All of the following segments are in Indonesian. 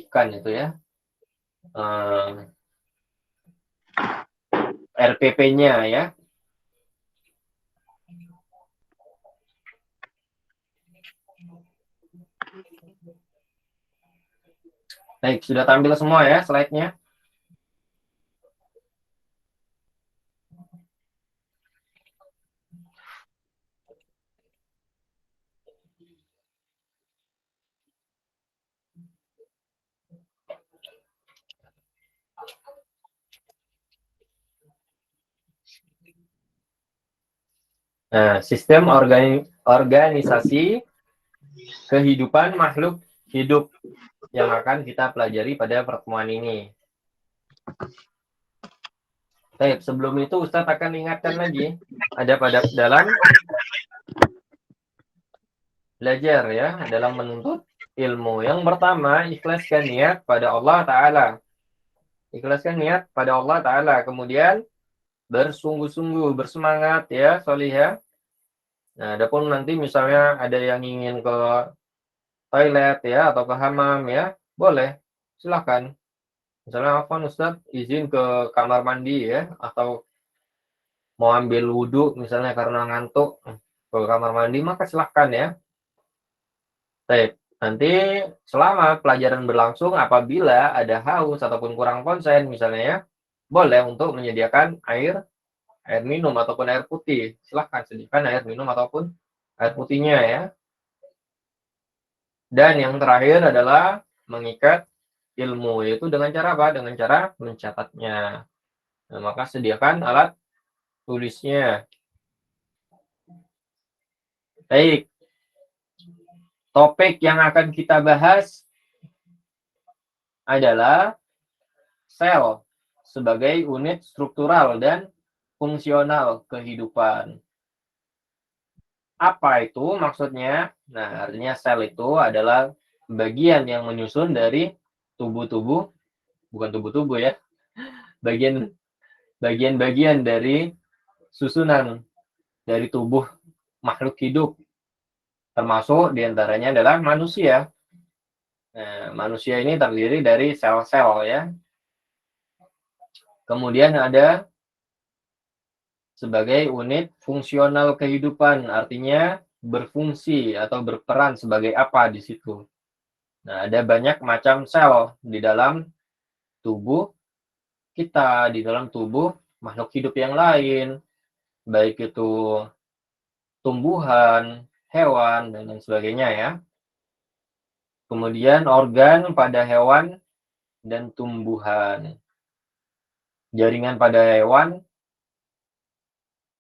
mengaktifkan itu ya, RPP-nya ya. Baik, sudah tampil semua ya slide-nya? Nah, sistem organisasi kehidupan makhluk hidup yang akan kita pelajari pada pertemuan ini. Baik, sebelum itu Ustadz akan ingatkan lagi, ada pada dalam belajar ya, dalam menuntut ilmu. Yang pertama, ikhlaskan niat pada Allah Ta'ala. Ikhlaskan niat pada Allah Ta'ala. Kemudian bersungguh-sungguh, bersemangat ya, solihah. Nah, adapun nanti misalnya ada yang ingin ke toilet ya, atau ke hamam ya, boleh, silakan. Misalnya Afwan Ustadz izin ke kamar mandi ya, atau mau ambil wudhu misalnya karena ngantuk ke kamar mandi, maka silahkan ya. Baik, nanti selama pelajaran berlangsung apabila ada haus ataupun kurang konsen misalnya ya, boleh untuk menyediakan air minum ataupun air putih. Silahkan sediakan air minum ataupun air putihnya ya. Dan yang terakhir adalah mengikat ilmu, yaitu dengan cara apa? Dengan cara mencatatnya. Nah, maka sediakan alat tulisnya. Baik, topik yang akan kita bahas adalah sel sebagai unit struktural dan fungsional kehidupan. Apa itu maksudnya? Nah, artinya sel itu adalah bagian yang menyusun dari tubuh-tubuh, bukan tubuh-tubuh ya, bagian-bagian dari susunan dari tubuh makhluk hidup, termasuk diantaranya adalah manusia. Nah, manusia ini terdiri dari sel-sel ya. Kemudian ada sebagai unit fungsional kehidupan, artinya berfungsi atau berperan sebagai apa di situ. Nah, ada banyak macam sel di dalam tubuh kita, di dalam tubuh makhluk hidup yang lain, baik itu tumbuhan, hewan, dan lain sebagainya ya. Kemudian organ pada hewan dan tumbuhan. Jaringan pada hewan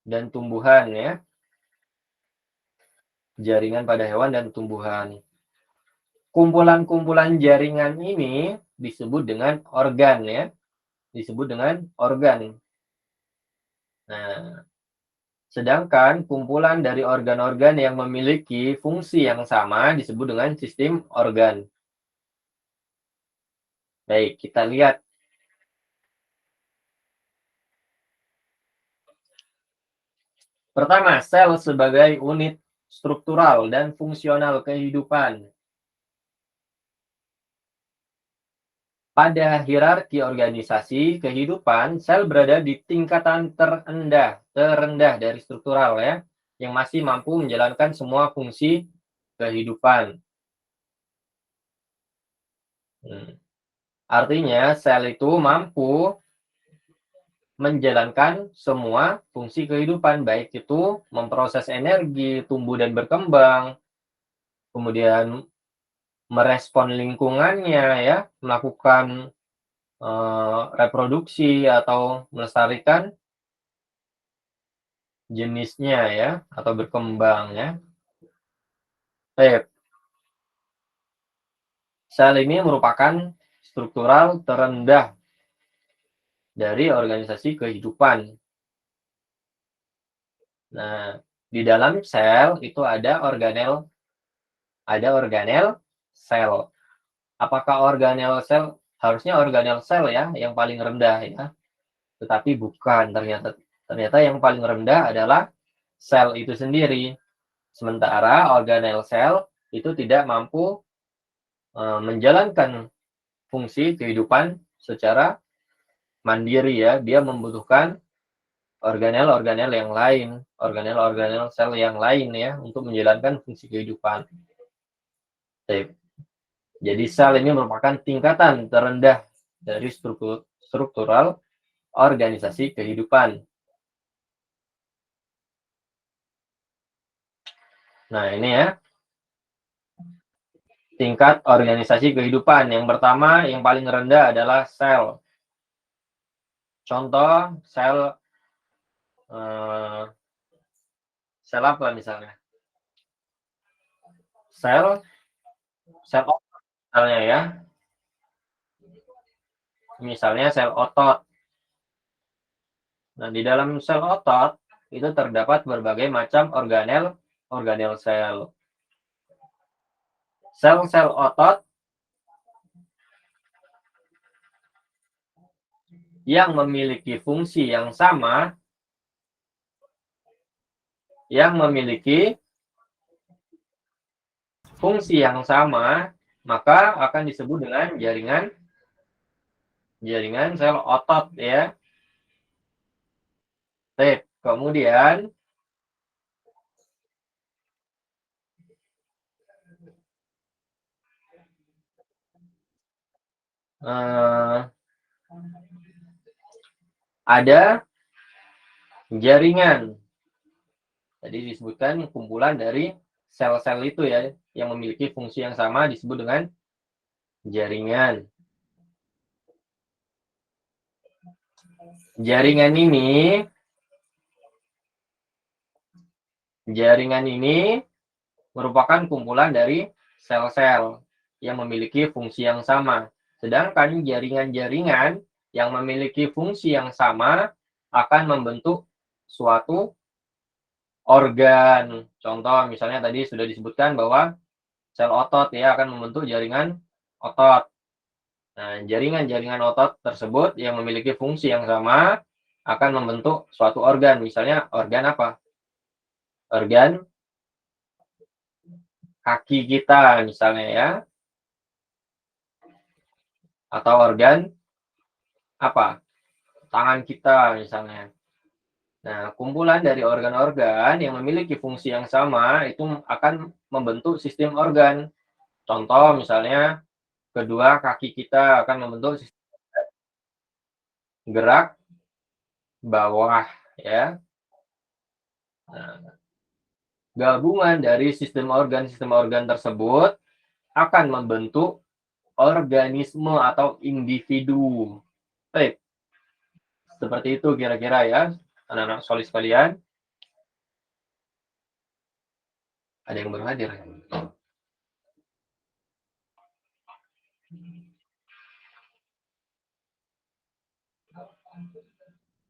dan tumbuhan ya. Jaringan pada hewan dan tumbuhan. Kumpulan-kumpulan jaringan ini disebut dengan organ ya. Disebut dengan organ. Nah, sedangkan kumpulan dari organ-organ yang memiliki fungsi yang sama disebut dengan sistem organ. Baik, kita lihat. Pertama, sel sebagai unit struktural dan fungsional kehidupan. Pada hierarki organisasi kehidupan, sel berada di tingkatan terendah dari struktural ya, yang masih mampu menjalankan semua fungsi kehidupan. Artinya, sel itu mampu menjalankan semua fungsi kehidupan, baik itu memproses energi, tumbuh dan berkembang, kemudian merespon lingkungannya ya, melakukan reproduksi atau melestarikan jenisnya ya, atau berkembang ya. Baik. Sel ini merupakan struktural terendah dari organisasi kehidupan. Nah, di dalam sel itu ada organel sel. Apakah organel sel? Harusnya organel sel ya yang paling rendah ya. Tetapi bukan, ternyata yang paling rendah adalah sel itu sendiri. Sementara organel sel itu tidak mampu menjalankan fungsi kehidupan secara mandiri ya. Dia membutuhkan organel-organel yang lain, organel-organel sel yang lain ya untuk menjalankan fungsi kehidupan. Jadi sel ini merupakan tingkatan terendah dari struktural organisasi kehidupan. Nah, ini ya. Tingkat organisasi kehidupan. Yang pertama, yang paling rendah adalah sel. Contoh, sel apa misalnya? Sel otot misalnya ya. Misalnya sel otot. Nah, di dalam sel otot itu terdapat berbagai macam organel sel. Sel-sel otot yang memiliki fungsi yang sama, maka akan disebut dengan jaringan sel otot ya. Kemudian ada jaringan. Tadi disebutkan kumpulan dari sel-sel itu ya, yang memiliki fungsi yang sama disebut dengan jaringan. Jaringan ini merupakan kumpulan dari sel-sel yang memiliki fungsi yang sama. Sedangkan jaringan-jaringan yang memiliki fungsi yang sama akan membentuk suatu organ. Contoh misalnya tadi sudah disebutkan bahwa sel otot ya akan membentuk jaringan otot. Nah, jaringan-jaringan otot tersebut yang memiliki fungsi yang sama akan membentuk suatu organ. Misalnya organ apa? Organ kaki kita misalnya ya. Atau organ apa? Tangan kita misalnya. Nah, kumpulan dari organ-organ yang memiliki fungsi yang sama itu akan membentuk sistem organ. Contoh misalnya kedua kaki kita akan membentuk sistem gerak bawah ya. Nah, gabungan dari sistem organ tersebut akan membentuk organisme atau individu. Baik. Seperti itu kira-kira ya, anak-anak solid sekalian. Ada yang baru hadir.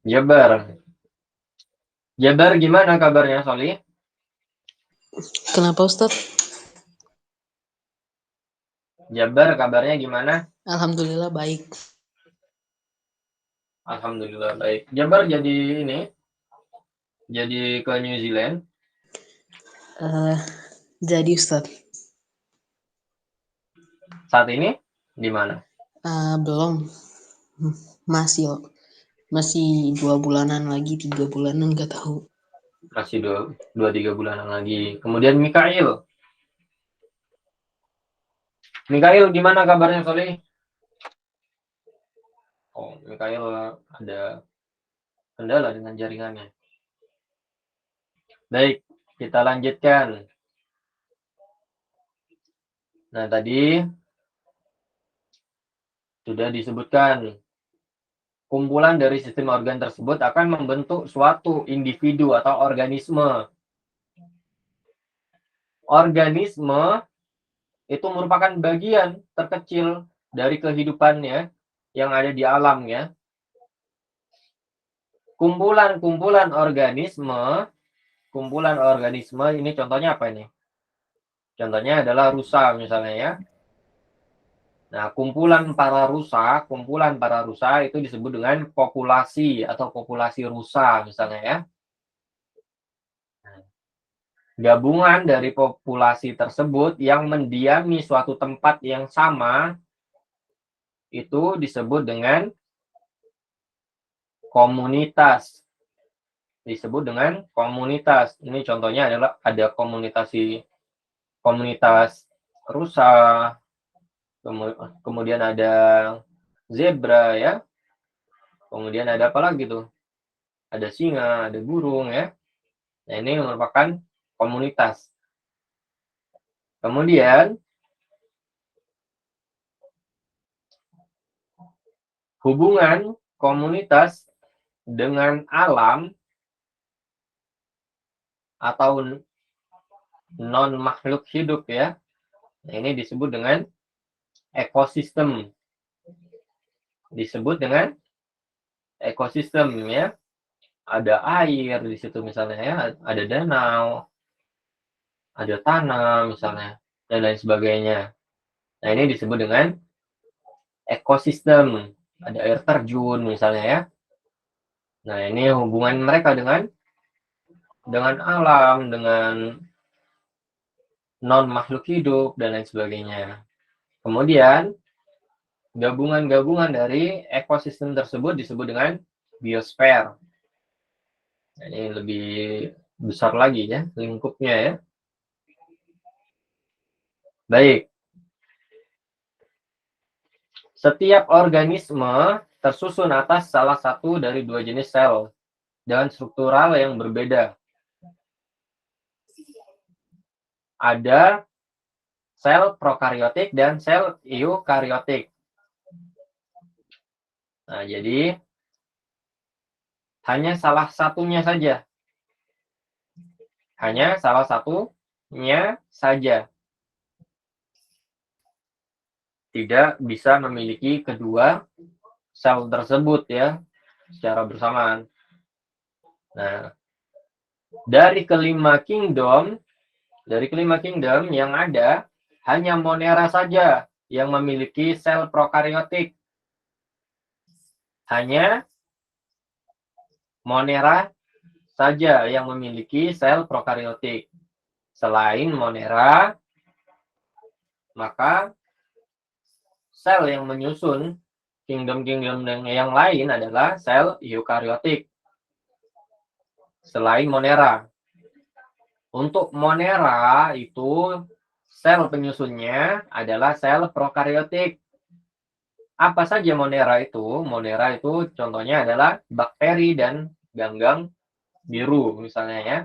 Jabar gimana kabarnya Soli? Kenapa Ustadz? Jabar kabarnya gimana? Alhamdulillah baik. Alhamdulillah baik. Jabar jadi ke New Zealand? Jadi Ustadz. Saat ini di mana? Belum. Masih 2 bulanan lagi, 3 bulanan nggak tahu. Masih 2-3 bulanan lagi. Kemudian Mikail gimana kabarnya Soli? Oh, Mikail ada kendala dengan jaringannya. Baik, kita lanjutkan. Nah, tadi sudah disebutkan kumpulan dari sistem organ tersebut akan membentuk suatu individu atau organisme. Organisme itu merupakan bagian terkecil dari kehidupannya yang ada di alam ya. Kumpulan organisme ini contohnya apa ini? Contohnya adalah rusa misalnya ya. Nah, kumpulan para rusa itu disebut dengan populasi atau populasi rusa misalnya ya. Gabungan dari populasi tersebut yang mendiami suatu tempat yang sama itu disebut dengan komunitas. Disebut dengan komunitas. Ini contohnya adalah ada komunitas rusa, kemudian ada zebra ya. Kemudian ada apa lagi tuh? Ada singa, ada burung ya. Nah, ini merupakan komunitas. Kemudian hubungan komunitas dengan alam atau non makhluk hidup ya. Nah, ini disebut dengan ekosistem. Disebut dengan ekosistem ya. Ada air di situ misalnya ya, ada danau, ada tanah misalnya, dan lain sebagainya. Nah, ini disebut dengan ekosistem. Ada air terjun misalnya ya. Nah, ini hubungan mereka dengan alam, dengan non makhluk hidup dan lain sebagainya. Kemudian gabungan-gabungan dari ekosistem tersebut disebut dengan biosfer. Nah, ini lebih besar lagi ya lingkupnya ya. Baik. Setiap organisme tersusun atas salah satu dari dua jenis sel dengan struktural yang berbeda. Ada sel prokariotik dan sel eukariotik. Nah, jadi hanya salah satunya saja. Hanya salah satunya saja. Tidak bisa memiliki kedua sel tersebut ya secara bersamaan. Nah, dari kelima kingdom yang ada hanya Monera saja yang memiliki sel prokariotik. Hanya Monera saja yang memiliki sel prokariotik. Selain Monera, maka sel yang menyusun kingdom-kingdom yang lain adalah sel eukariotik. Selain Monera. Untuk Monera itu sel penyusunnya adalah sel prokariotik. Apa saja Monera itu? Monera itu contohnya adalah bakteri dan ganggang biru misalnya ya.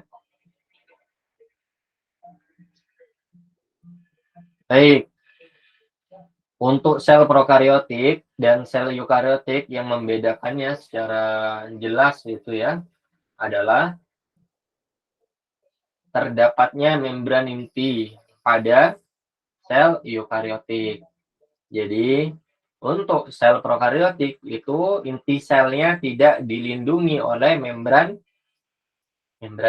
Baik. Untuk sel prokariotik dan sel eukariotik yang membedakannya secara jelas itu ya adalah terdapatnya membran inti pada sel eukariotik. Jadi untuk sel prokariotik itu inti selnya tidak dilindungi oleh membran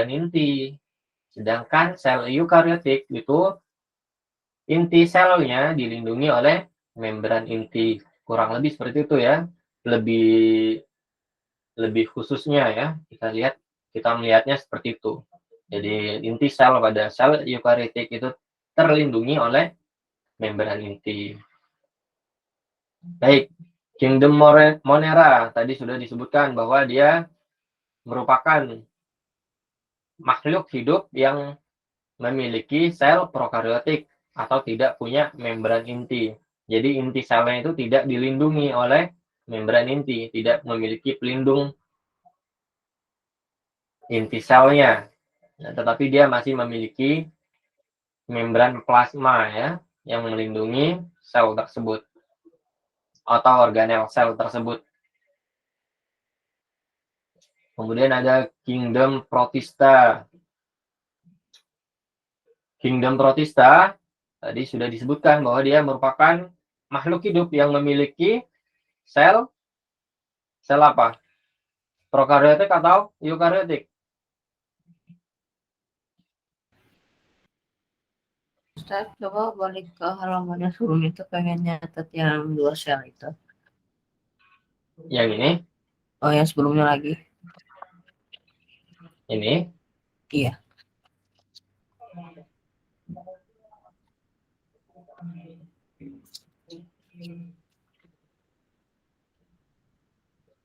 inti. Sedangkan sel eukariotik itu inti selnya dilindungi oleh membran inti. Kurang lebih seperti itu ya. Lebih khususnya ya, kita melihatnya seperti itu. Jadi inti sel pada sel eukariotik itu terlindungi oleh membran inti. Baik, Kingdom Monera tadi sudah disebutkan bahwa dia merupakan makhluk hidup yang memiliki sel prokariotik atau tidak punya membran inti. Jadi inti selnya itu tidak dilindungi oleh membran inti, tidak memiliki pelindung inti selnya. Nah, tetapi dia masih memiliki membran plasma ya yang melindungi sel tersebut atau organel sel tersebut. Kemudian ada Kingdom Protista. Kingdom Protista tadi sudah disebutkan bahwa dia merupakan makhluk hidup yang memiliki sel apa? Prokariotik atau eukariotik? Ustaz, coba balik ke halaman yang sebelum itu, pengen nyatet yang dua sel itu. Yang ini? Oh, yang sebelumnya lagi. Ini? Iya.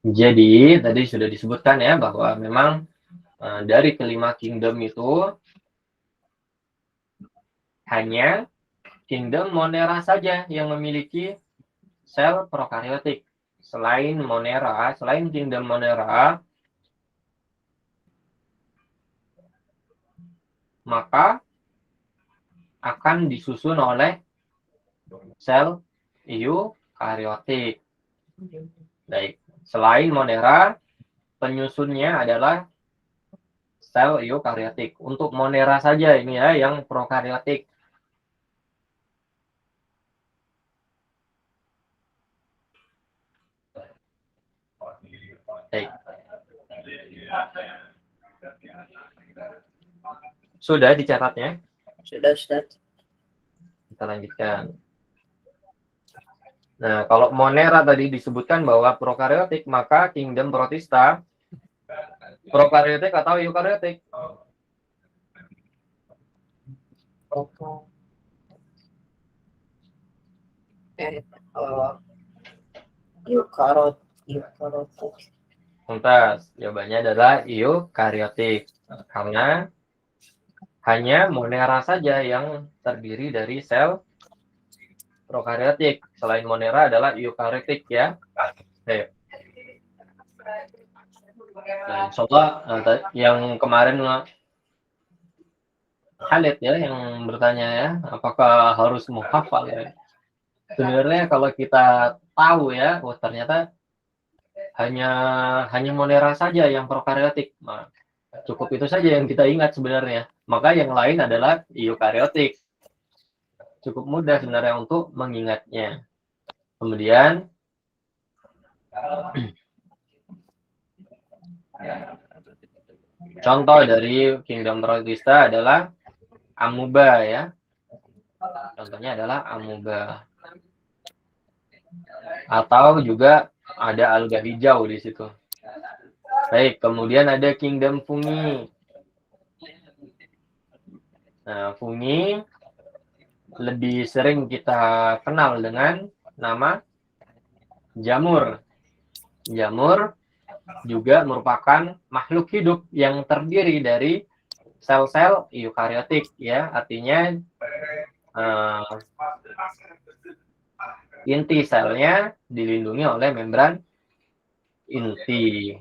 Jadi tadi sudah disebutkan ya bahwa memang dari kelima kingdom itu hanya kingdom Monera saja yang memiliki sel prokaryotik. Selain kingdom Monera, maka akan disusun oleh sel eukaryotik. Baik, selain Monera, penyusunnya adalah sel eukaryotik. Untuk Monera saja ini ya yang prokaryotik. Baik. Sudah dicatatnya? Sudah, Ustaz. Kita lanjutkan. Nah, kalau Monera tadi disebutkan bahwa prokaryotik, maka kingdom Protista prokaryotik atau eukaryotik? Eukaryotik. Tuntas, jawabannya adalah eukaryotik. Karena hanya Monera saja yang terdiri dari sel prokaryotik. Selain Monera adalah eukaryotik ya. Oke. Nah, insya Allah yang kemarin Khalid ya yang bertanya ya, apakah harus menghafal ya? Sebenarnya kalau kita tahu ya, oh ternyata hanya Monera saja yang prokaryotik. Nah, cukup itu saja yang kita ingat sebenarnya. Maka yang lain adalah eukaryotik. Cukup mudah sebenarnya untuk mengingatnya. Kemudian contoh dari kingdom Protista adalah amuba ya. Contohnya adalah amuba. Atau juga ada alga hijau di situ. Baik, kemudian ada kingdom fungi. Nah, fungi lebih sering kita kenal dengan nama jamur. Jamur juga merupakan makhluk hidup yang terdiri dari sel-sel eukaryotik ya, artinya inti selnya dilindungi oleh membran inti.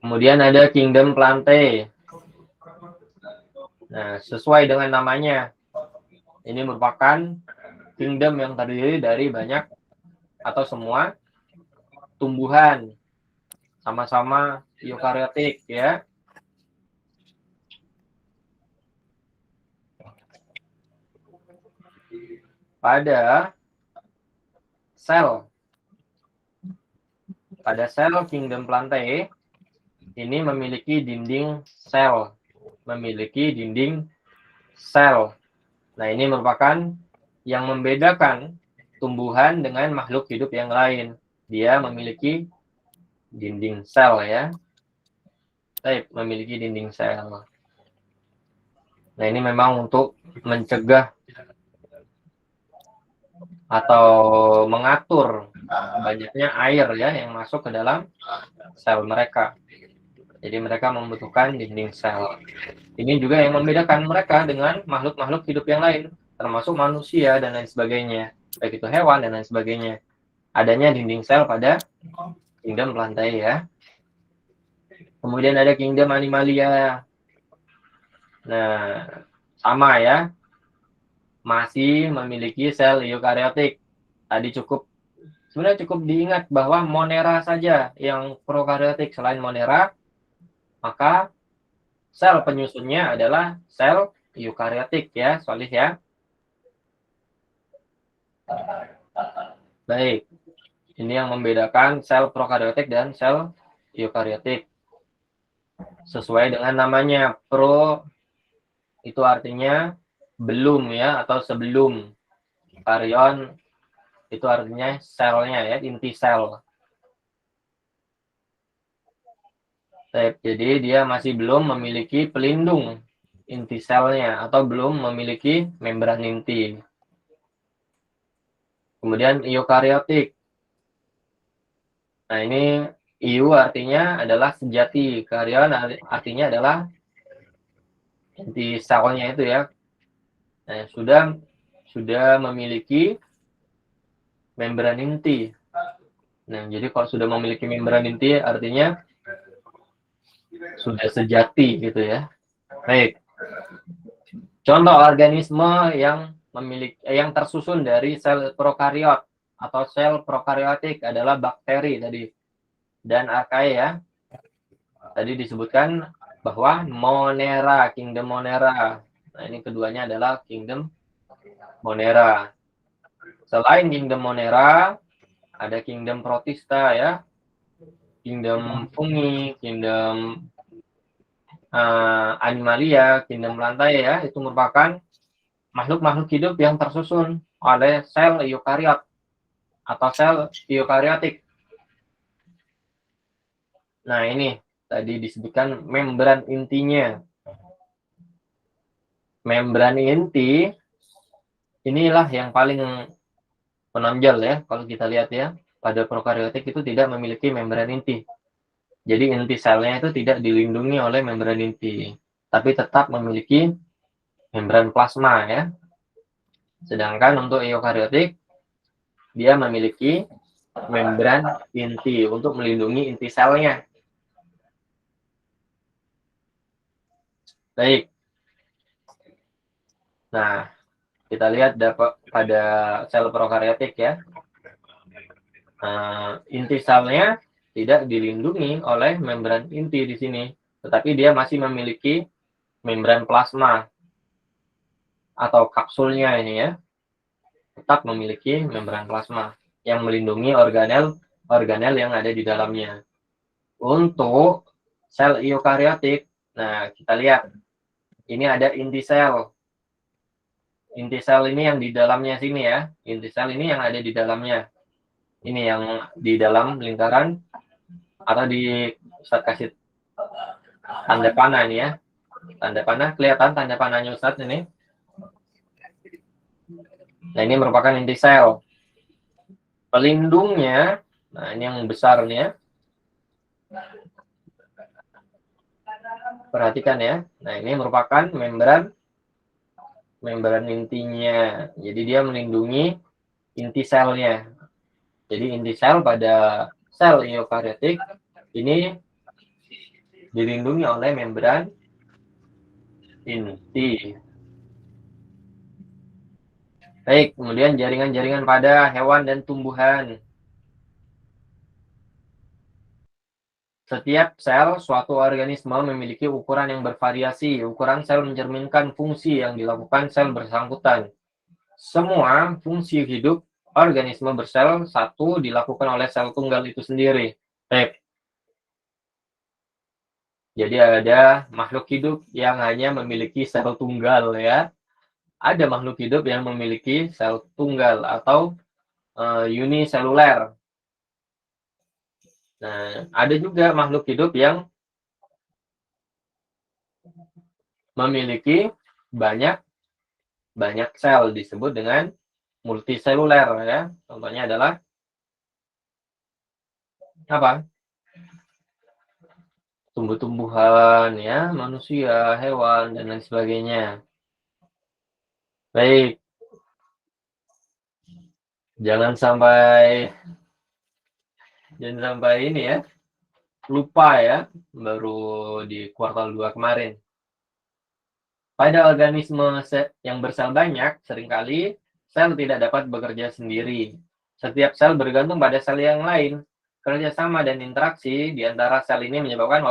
Kemudian ada kingdom plantae. Nah, sesuai dengan namanya, ini merupakan kingdom yang terdiri dari banyak atau semua tumbuhan sama-sama eukaryotik ya. Pada sel kingdom plantae ini memiliki dinding sel. Nah, ini merupakan yang membedakan tumbuhan dengan makhluk hidup yang lain. Dia memiliki dinding sel ya. Memiliki dinding sel. Nah, ini memang untuk mencegah atau mengatur banyaknya air ya yang masuk ke dalam sel mereka. Jadi mereka membutuhkan dinding sel. Ini juga yang membedakan mereka dengan makhluk-makhluk hidup yang lain, termasuk manusia dan lain sebagainya, baik itu hewan dan lain sebagainya. Adanya dinding sel pada kingdom plantae ya. Kemudian ada kingdom animalia. Nah, sama ya. Masih memiliki sel eukaryotik. Tadi sebenarnya cukup diingat bahwa Monera saja yang prokaryotik. Selain Monera, maka sel penyusunnya adalah sel eukaryotik ya, Solih ya. Baik. Ini yang membedakan sel prokaryotik dan sel eukaryotik. Sesuai dengan namanya, pro itu artinya belum ya atau sebelum. Karyon itu artinya selnya ya, inti sel. Jadi dia masih belum memiliki pelindung inti selnya atau belum memiliki membran inti. Kemudian eukariotik. Nah, ini EU artinya adalah sejati, karyon artinya adalah inti selnya itu ya. Nah, sudah memiliki membran inti. Nah, jadi kalau sudah memiliki membran inti artinya sudah sejati gitu ya. Baik. Contoh organisme yang tersusun dari sel prokariot atau sel prokariotik adalah bakteri tadi dan archaea. Tadi disebutkan bahwa Monera, kingdom Monera. Nah, ini keduanya adalah kingdom Monera. Selain kingdom Monera, ada kingdom Protista ya, kingdom Fungi, kingdom Animalia, kingdom lantai ya, itu merupakan makhluk-makhluk hidup yang tersusun oleh sel eukariot atau sel eukariotik. Nah, ini tadi disebutkan membran intinya. Membran inti inilah yang paling menonjol ya, kalau kita lihat ya, pada prokariotik itu tidak memiliki membran inti. Jadi inti selnya itu tidak dilindungi oleh membran inti, tapi tetap memiliki membran plasma ya. Sedangkan untuk eukariotik dia memiliki membran inti untuk melindungi inti selnya. Baik. Nah, kita lihat pada sel prokariotik ya. Inti selnya tidak dilindungi oleh membran inti di sini, tetapi dia masih memiliki membran plasma atau kapsulnya ini ya, tetap memiliki membran plasma yang melindungi organel yang ada di dalamnya. Untuk sel eukariotik, nah kita lihat ini ada inti sel. Inti sel ini yang di dalamnya sini ya, inti sel ini yang ada di dalamnya. Ini yang di dalam lingkaran atau di Ustadz kasih tanda panah ini ya. Tanda panah, kelihatan tanda panahnya Ustadz ini. Nah, ini merupakan inti sel. Pelindungnya, nah ini yang besarnya. Perhatikan ya. Nah, ini merupakan membran intinya. Jadi dia melindungi inti selnya. Jadi inti sel pada sel eukariotik ini dilindungi oleh membran inti. Baik, kemudian jaringan-jaringan pada hewan dan tumbuhan. Setiap sel suatu organisme memiliki ukuran yang bervariasi. Ukuran sel mencerminkan fungsi yang dilakukan sel bersangkutan. Semua fungsi hidup organisme bersel satu dilakukan oleh sel tunggal itu sendiri. Baik. Jadi ada makhluk hidup yang hanya memiliki sel tunggal ya. Ada makhluk hidup yang memiliki sel tunggal atau uniseluler. Nah, ada juga makhluk hidup yang memiliki banyak sel disebut dengan multiseluler ya. Contohnya adalah apa? Tumbuh-tumbuhan ya, manusia, hewan dan lain sebagainya. Baik. Jangan sampai ini ya. Lupa ya, baru di kuartal 2 kemarin. Pada organisme yang bersel banyak, seringkali sel tidak dapat bekerja sendiri. Setiap sel bergantung pada sel yang lain. Kerjasama dan interaksi di antara sel ini menyebabkan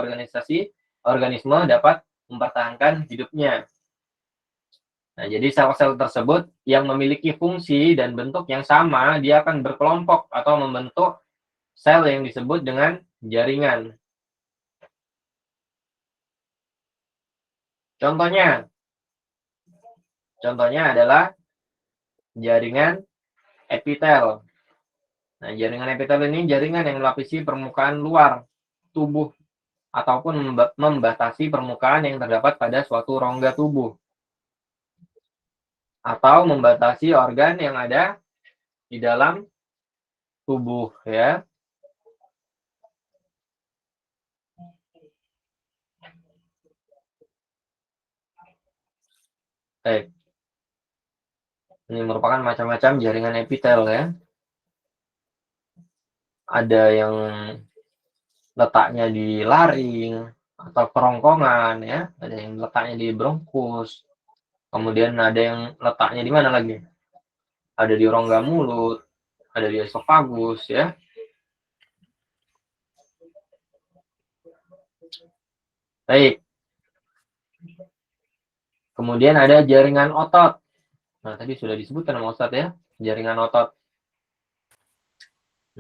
organisme dapat mempertahankan hidupnya. Nah, jadi sel-sel tersebut yang memiliki fungsi dan bentuk yang sama, dia akan berkelompok atau membentuk sel yang disebut dengan jaringan. Contohnya adalah jaringan epitel. Nah, jaringan epitel ini jaringan yang melapisi permukaan luar tubuh ataupun membatasi permukaan yang terdapat pada suatu rongga tubuh, atau membatasi organ yang ada di dalam tubuh, ya. Baik. Ini merupakan macam-macam jaringan epitel, ya. Ada yang letaknya di laring atau kerongkongan, ya. Ada yang letaknya di bronkus. Kemudian ada yang letaknya di mana lagi? Ada di rongga mulut, ada di esofagus, ya. Baik. Kemudian ada jaringan otot. Nah, tadi sudah disebutkan sama Ustadz, ya, jaringan otot.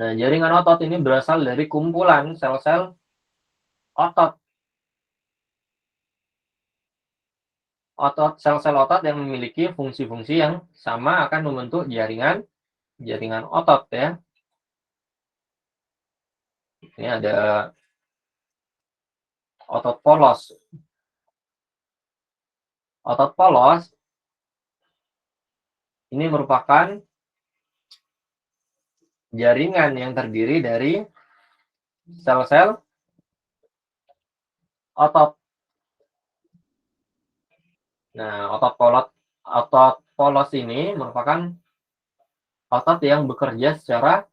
Nah, jaringan otot ini berasal dari kumpulan sel-sel otot. Sel-sel otot yang memiliki fungsi-fungsi yang sama akan membentuk jaringan otot, ya. Ini ada otot polos. Otot polos ini merupakan jaringan yang terdiri dari sel-sel otot. Nah, otot polos ini merupakan otot yang bekerja secara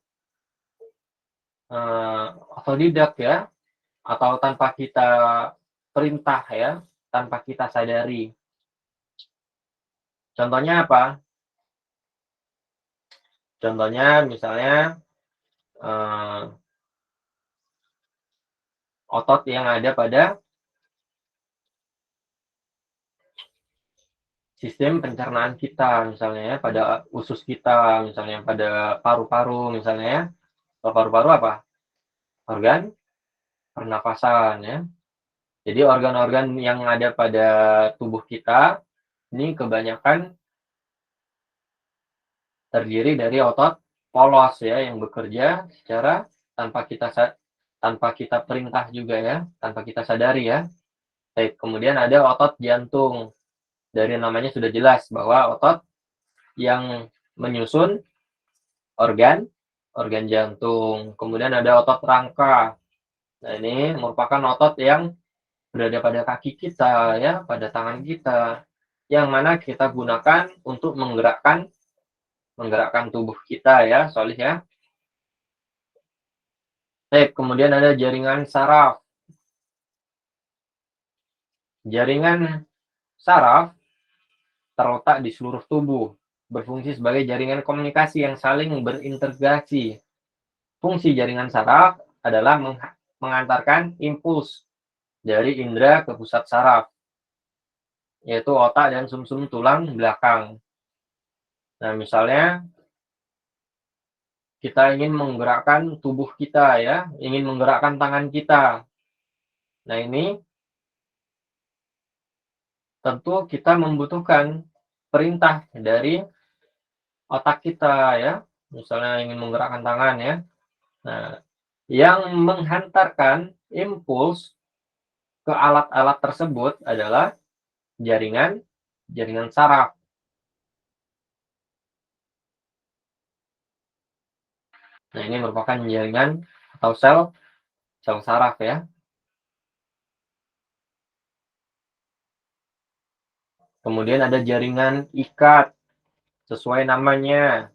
otodidak, ya, atau tanpa kita perintah, ya, tanpa kita sadari. Contohnya apa? Contohnya misalnya otot yang ada pada sistem pencernaan kita, misalnya, ya, pada usus kita, misalnya pada paru-paru, misalnya, ya. Paru-paru apa? Organ pernapasan, ya. Jadi organ-organ yang ada pada tubuh kita ini kebanyakan terdiri dari otot polos, ya, yang bekerja secara tanpa kita perintah juga, ya, tanpa kita sadari, ya. Baik, kemudian ada otot jantung. Dari namanya sudah jelas bahwa otot yang menyusun organ jantung. Kemudian ada otot rangka. Nah, ini merupakan otot yang berada pada kaki kita, ya, pada tangan kita, yang mana kita gunakan untuk menggerakkan tubuh kita, ya, Solih, ya. Baik, kemudian ada jaringan saraf. Jaringan saraf terletak di seluruh tubuh, berfungsi sebagai jaringan komunikasi yang saling berintegrasi. Fungsi jaringan saraf adalah mengantarkan impuls dari indera ke pusat saraf, yaitu otak dan sumsum tulang belakang. Nah, misalnya kita ingin menggerakkan tubuh kita, ya, ingin menggerakkan tangan kita. Nah, ini tentu kita membutuhkan perintah dari otak kita, ya. Misalnya ingin menggerakkan tangan, ya. Nah, yang menghantarkan impuls ke alat-alat tersebut adalah jaringan saraf. Nah, ini merupakan jaringan atau sel saraf, ya. Kemudian ada jaringan ikat. Sesuai namanya,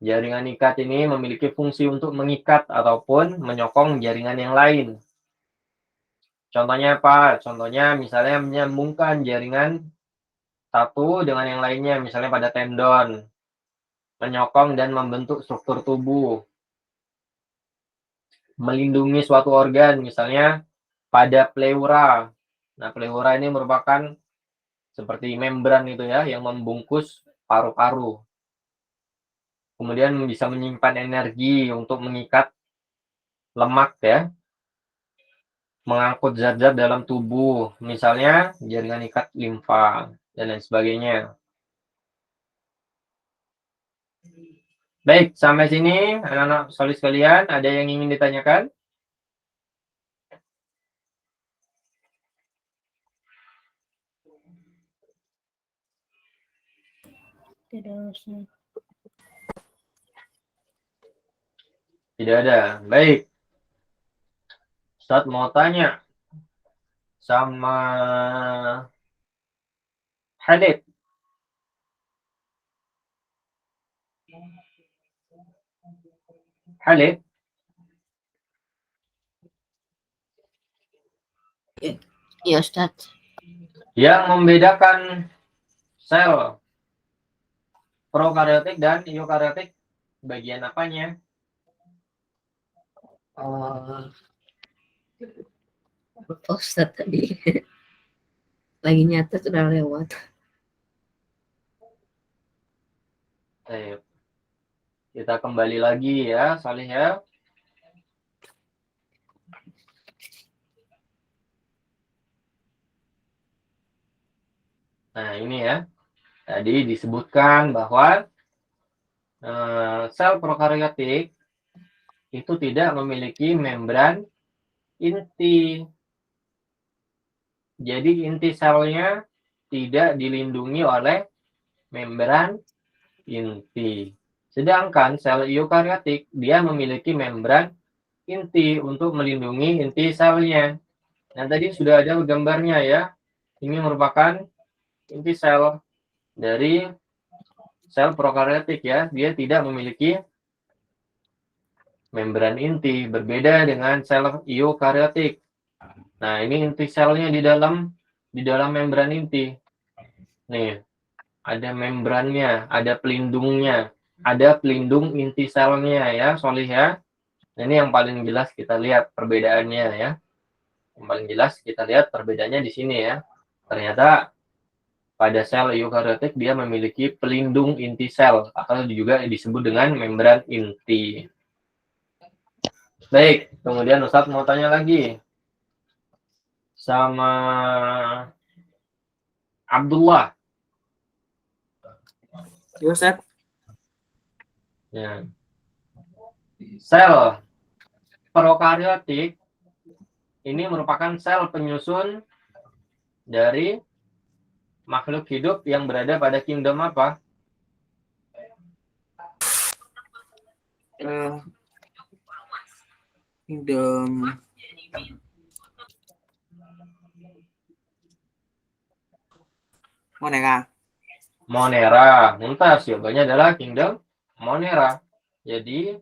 jaringan ikat ini memiliki fungsi untuk mengikat ataupun menyokong jaringan yang lain. Contohnya apa? Contohnya misalnya menyambungkan jaringan satu dengan yang lainnya, misalnya pada tendon, menyokong dan membentuk struktur tubuh, melindungi suatu organ, misalnya pada pleura. Nah, pleura ini merupakan seperti membran itu, ya, yang membungkus paru-paru. Kemudian bisa menyimpan energi untuk mengikat lemak, ya, mengangkut zat-zat dalam tubuh, misalnya jaringan ikat limfa dan lain sebagainya. Baik, sampai sini anak-anak solid sekalian, ada yang ingin ditanyakan? Tidak usah. Tidak ada. Baik. Ustaz mau tanya sama Halid. Halid, Ya Ustaz. yang membedakan sel prokaryotik dan eukaryotik bagian apanya? Oh, lupa Ustaz tadi. Lagi nyata sudah lewat. Baik. Kita kembali lagi ya, Salih ya. Nah, ini ya. Tadi disebutkan bahwa sel prokaryotik itu tidak memiliki membran inti. Jadi inti selnya tidak dilindungi oleh membran inti. Sedangkan sel eukaryotik dia memiliki membran inti untuk melindungi inti selnya. Nah, tadi sudah ada gambarnya ya. Ini merupakan inti sel dari sel prokaryotik ya. Dia tidak memiliki membran inti, berbeda dengan sel eukaryotik. Nah, ini inti selnya di dalam membran inti. Nih, ada membrannya, ada pelindungnya, ada pelindung inti selnya ya, Solih ya. Nah, ini yang paling jelas kita lihat perbedaannya ya. Yang paling jelas kita lihat perbedaannya di sini ya. Ternyata pada sel eukaryotik dia memiliki pelindung inti sel atau juga disebut dengan membran inti. Baik, kemudian Ustadz mau tanya lagi sama Abdullah. Ya, Ustaz. Ya. Sel prokaryotik ini merupakan sel penyusun dari makhluk hidup yang berada pada kingdom apa? Kingdom Monera. Monera. Mumtaz, jawabannya adalah kingdom Monera. Jadi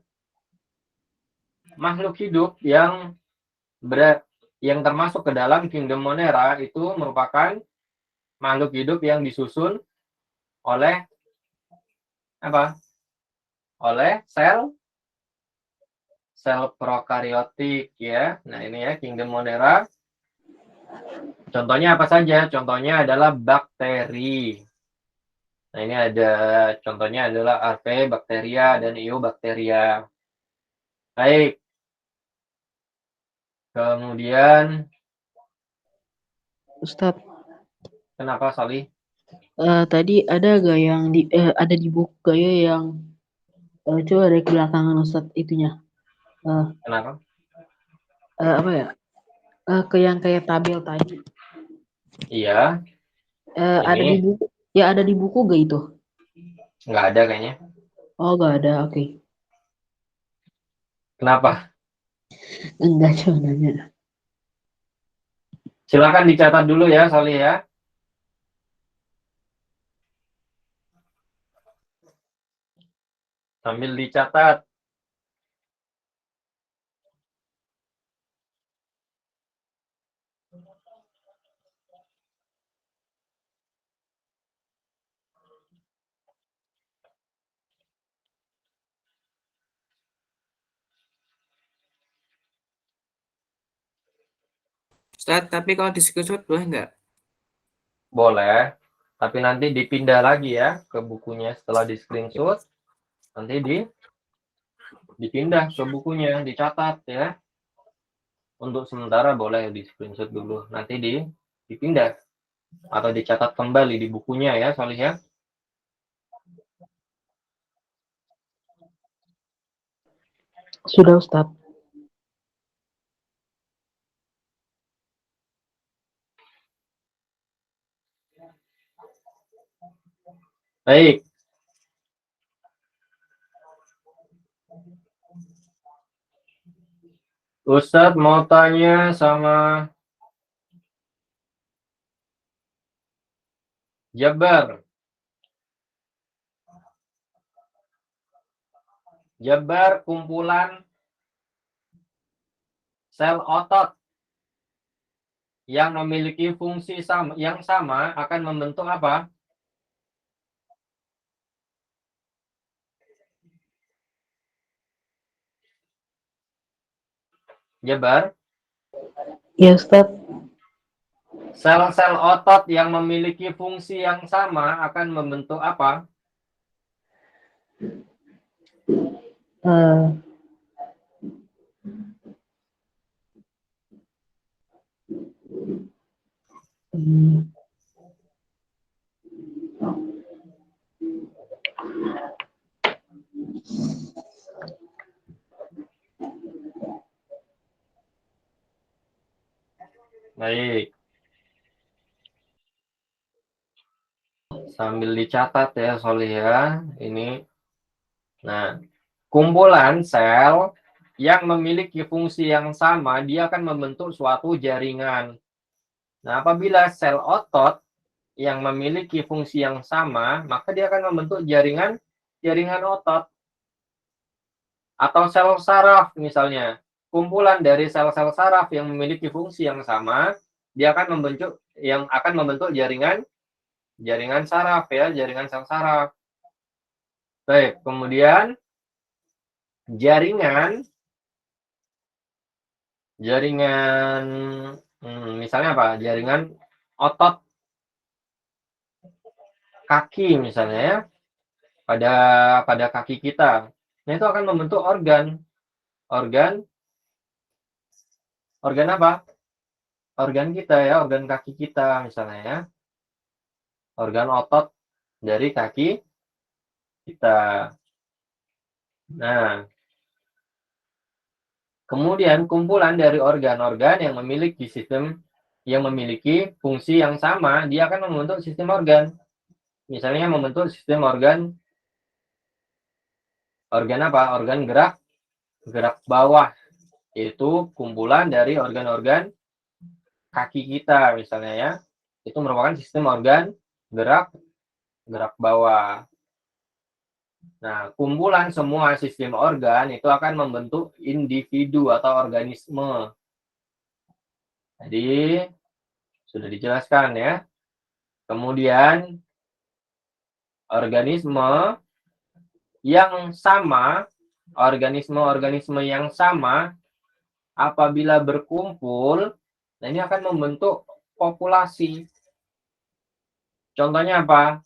makhluk hidup yang termasuk ke dalam kingdom Monera itu merupakan makhluk hidup yang disusun oleh apa? Oleh sel prokaryotik ya. Nah, ini ya kingdom Monera. Contohnya apa saja? Contohnya adalah bakteri. Nah, ini ada contohnya adalah Archaebacteria dan Eubacteria. Baik. Kemudian Ustadz, kenapa Salih? tadi ada gak yang ada di buku gaya yang coba dari belakangan Ustadz itunya. Kenapa? Apa ya? Ke yang kayak tabel tadi. Iya, Ada di ini buku. Ya ada di buku gak itu? nggak ada kayaknya. Oh gak ada, oke. Kenapa? Enggak coba nanya. Silakan dicatat dulu ya, Salih ya. Sambil dicatat. Ustaz, tapi kalau di screenshot boleh nggak? Boleh, tapi nanti dipindah lagi ya ke bukunya setelah di screenshot. Nanti dipindah ke bukunya, dicatat ya. Untuk sementara boleh di screenshot dulu, nanti dipindah atau dicatat kembali di bukunya ya, Salih ya. Sudah Ustadz. Baik. Ustadz mau tanya sama Jabar. Jabar kumpulan sel otot yang memiliki fungsi yang sama akan membentuk apa? Jabar, Ya Ustadz. sel-sel otot yang memiliki fungsi yang sama akan membentuk apa? Eh, hmm, Baik. Sambil dicatat ya, Solih ya. Ini. Nah, kumpulan sel yang memiliki fungsi yang sama, dia akan membentuk suatu jaringan. Nah, apabila sel otot yang memiliki fungsi yang sama, maka dia akan membentuk jaringan otot. Atau sel saraf misalnya. Kumpulan dari sel-sel saraf yang memiliki fungsi yang sama, dia akan membentuk jaringan saraf ya, jaringan sel saraf. Baik, kemudian jaringan misalnya apa? Jaringan otot kaki misalnya ya, pada kaki kita. Nah, itu akan membentuk organ apa? Organ kita ya, organ kaki kita misalnya ya. Organ otot dari kaki kita. Nah, kemudian kumpulan dari organ-organ yang memiliki fungsi yang sama, dia akan membentuk sistem organ. Misalnya membentuk sistem organ apa? Organ gerak bawah. Itu kumpulan dari organ-organ kaki kita misalnya ya. Itu merupakan sistem organ gerak bawah. Nah, kumpulan semua sistem organ itu akan membentuk individu atau organisme. Jadi, sudah dijelaskan ya. Kemudian, organisme organisme yang sama, apabila berkumpul, nah ini akan membentuk populasi. Contohnya apa?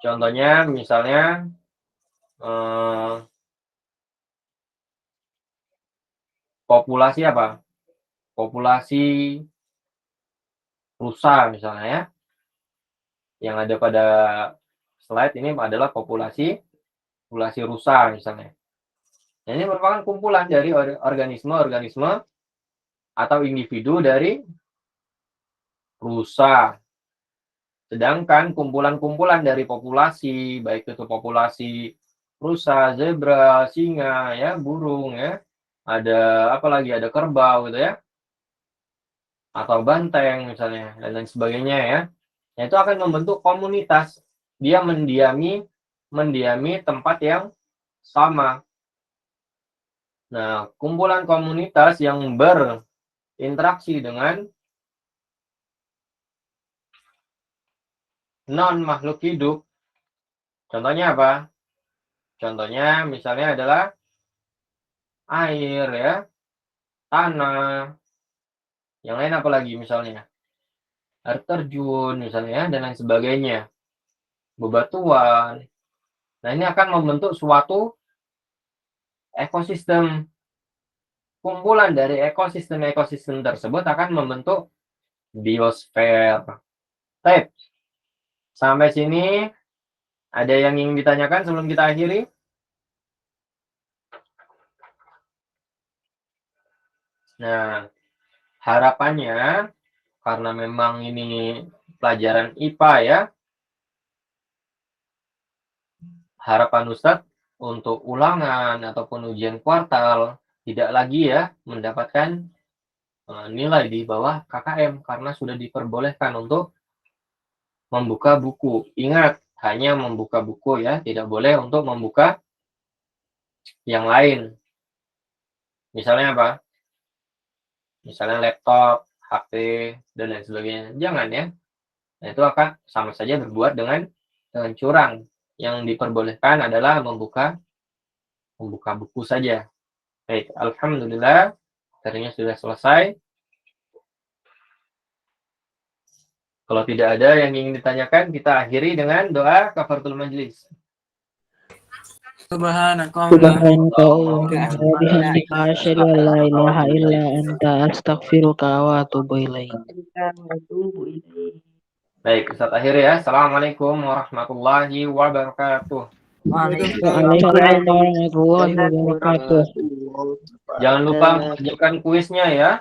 Contohnya misalnya populasi apa? Populasi rusa misalnya ya. Yang ada pada slide ini adalah populasi rusa misalnya. Nah, ini merupakan kumpulan dari organisme atau individu dari rusa. Sedangkan kumpulan-kumpulan dari populasi, baik itu populasi rusa, zebra, singa, ya, burung, ya, ada apa lagi, ada kerbau gitu ya, atau banteng misalnya, dan lain sebagainya ya. Nah, itu akan membentuk komunitas. Dia mendiami tempat yang sama. Nah, kumpulan komunitas yang berinteraksi dengan non makhluk hidup. Contohnya apa? Contohnya misalnya adalah air ya, tanah, yang lain apa lagi misalnya? Air terjun misalnya ya, dan lain sebagainya. Bebatuan. Nah, ini akan membentuk suatu ekosistem. Kumpulan dari ekosistem tersebut akan membentuk biosfer. Baik. Sampai sini ada yang ingin ditanyakan sebelum kita akhiri? Nah, harapannya karena memang ini pelajaran IPA ya, harapan Ustadz untuk ulangan ataupun ujian kuartal tidak lagi ya mendapatkan nilai di bawah KKM karena sudah diperbolehkan untuk membuka buku. Ingat, hanya membuka buku ya, tidak boleh untuk membuka yang lain. Misalnya apa? Misalnya laptop, HP, dan lain sebagainya. Jangan ya. Nah, itu akan sama saja berbuat dengan curang. Yang diperbolehkan adalah membuka buku saja. Baik, alhamdulillah materinya sudah selesai. Kalau tidak ada yang ingin ditanyakan, kita akhiri dengan doa kafaratul majlis. Subhanaka Subhanaka Allahumma wa bihamdika asyhadu an la ilaha illa anta astaghfiruka wa atubu ilaik. Baik, Ustaz akhiri ya. Assalamualaikum warahmatullahi wabarakatuh. Waalaikumsalam warahmatullahi wabarakatuh. Jangan lupa mengerjakan kuisnya ya.